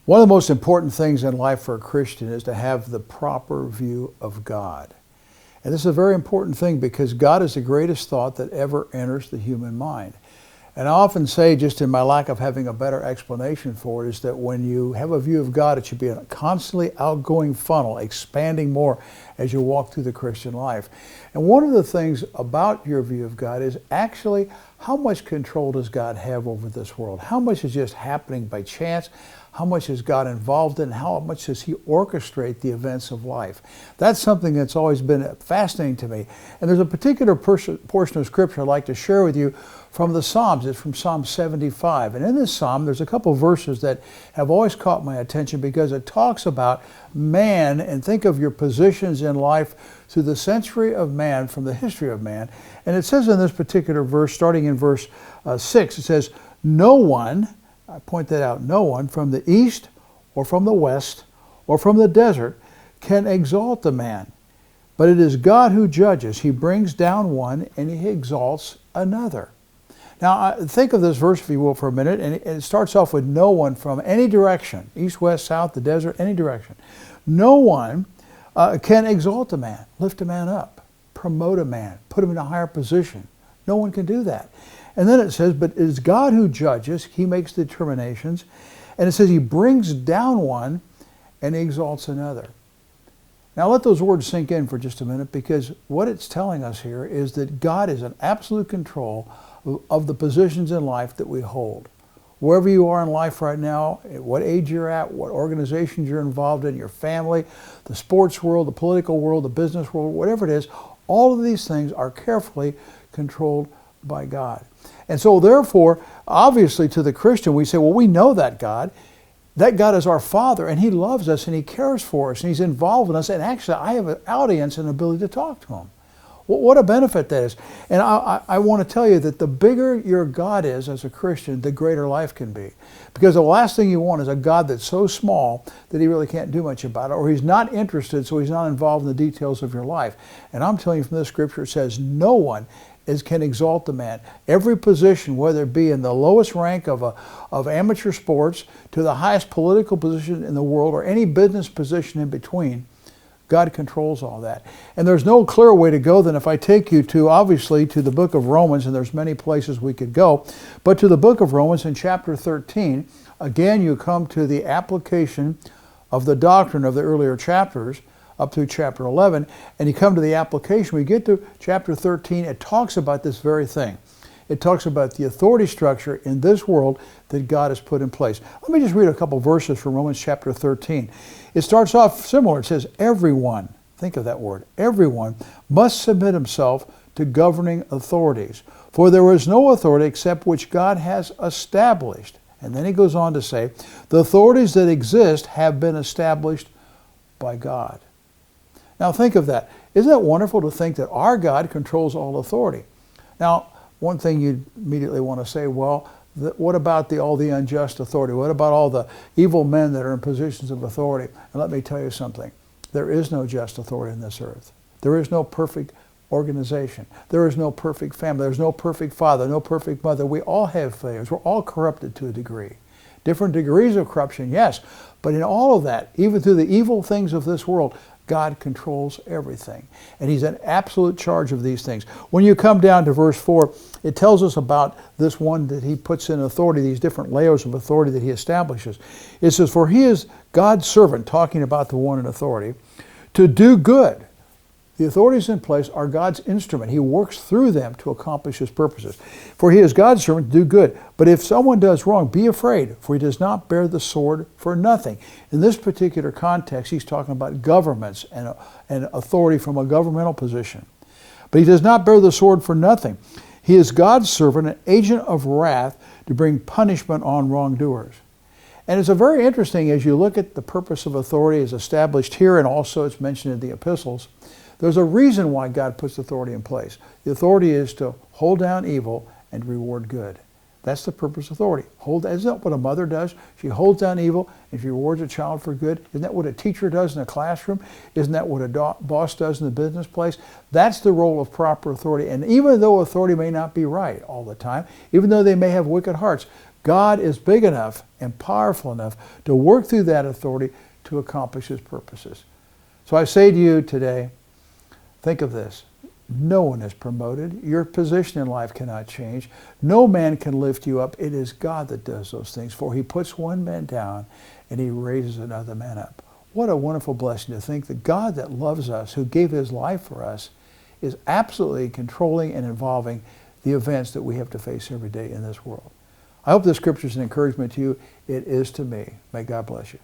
One of the most important things in life for a Christian is to have the proper view of God. And this is a very important thing because God is the greatest thought that ever enters the human mind. And I often say, just in my lack of having a better explanation for it, is that when you have a view of God, it should be a constantly outgoing funnel, expanding more as you walk through the Christian life. And one of the things about your view of God is actually how much control does God have over this world? How much is just happening by chance? How much is God involved in? How much does He orchestrate the events of life? That's something that's always been fascinating to me. And there's a particular portion of Scripture I'd like to share with you from the Psalms. It's from Psalm 75. And in this Psalm, there's a couple of verses that have always caught my attention because it talks about man, and think of your positions in life through the century of man, from the history of man. And it says in this particular verse, starting in verse 6, it says, "No one," I point that out, "no one from the east or from the west or from the desert can exalt a man. But it is God who judges. He brings down one and He exalts another." Now, think of this verse, if you will, for a minute. And it starts off with no one from any direction, east, west, south, the desert, any direction. No one can exalt a man, lift a man up, promote a man, put him in a higher position. No one can do that. And then it says, but it is God who judges. He makes the determinations. And it says He brings down one and He exalts another. Now let those words sink in for just a minute, because what it's telling us here is that God is in absolute control of the positions in life that we hold. Wherever you are in life right now, at what age you're at, what organizations you're involved in, your family, the sports world, the political world, the business world, whatever it is, all of these things are carefully controlled by God. And so therefore, obviously to the Christian, we say, well, we know that God. That God is our Father, and He loves us, and He cares for us, and He's involved in us, and actually I have an audience and ability to talk to Him. Well, what a benefit that is. And I want to tell you that the bigger your God is as a Christian, the greater life can be. Because the last thing you want is a God that's so small that He really can't do much about it, or He's not interested, so He's not involved in the details of your life. And I'm telling you from this Scripture, it says no one can exalt the man. Every position, whether it be in the lowest rank of amateur sports to the highest political position in the world or any business position in between, God controls all that. And there's no clearer way to go than if I take you to, obviously, to the book of Romans, and there's many places we could go, but to the book of Romans in chapter 13, again you come to the application of the doctrine of the earlier chapters, up through chapter 11, and you come to the application. We get to chapter 13, it talks about this very thing. It talks about the authority structure in this world that God has put in place. Let me just read a couple verses from Romans chapter 13. It starts off similar. It says, everyone, think of that word, everyone must submit himself to governing authorities. For there is no authority except which God has established. And then he goes on to say, the authorities that exist have been established by God. Now think of that. Isn't it wonderful to think that our God controls all authority? Now, one thing you immediately want to say, well, what about all the unjust authority? What about all the evil men that are in positions of authority? And let me tell you something. There is no just authority in this earth. There is no perfect organization. There is no perfect family. There's no perfect father, no perfect mother. We all have failures. We're all corrupted to a degree. Different degrees of corruption, yes. But in all of that, even through the evil things of this world, God controls everything. And He's in absolute charge of these things. When you come down to verse 4, it tells us about this one that He puts in authority, these different layers of authority that He establishes. It says, for He is God's servant, talking about the one in authority, to do good. The authorities in place are God's instrument. He works through them to accomplish His purposes. For He is God's servant to do good. But if someone does wrong, be afraid, for He does not bear the sword for nothing. In this particular context, he's talking about governments and authority from a governmental position. But He does not bear the sword for nothing. He is God's servant, an agent of wrath to bring punishment on wrongdoers. And it's a very interesting, as you look at the purpose of authority as established here, and also it's mentioned in the epistles, there's a reason why God puts authority in place. The authority is to hold down evil and reward good. That's the purpose of authority. Isn't that what a mother does? She holds down evil and she rewards a child for good. Isn't that what a teacher does in a classroom? Isn't that what a boss does in the business place? That's the role of proper authority. And even though authority may not be right all the time, even though they may have wicked hearts, God is big enough and powerful enough to work through that authority to accomplish his purposes. So I say to you today, think of this. No one is promoted. Your position in life cannot change. No man can lift you up. It is God that does those things. For he puts one man down and he raises another man up. What a wonderful blessing to think that God that loves us, who gave his life for us, is absolutely controlling and involving the events that we have to face every day in this world. I hope this scripture is an encouragement to you. It is to me. May God bless you.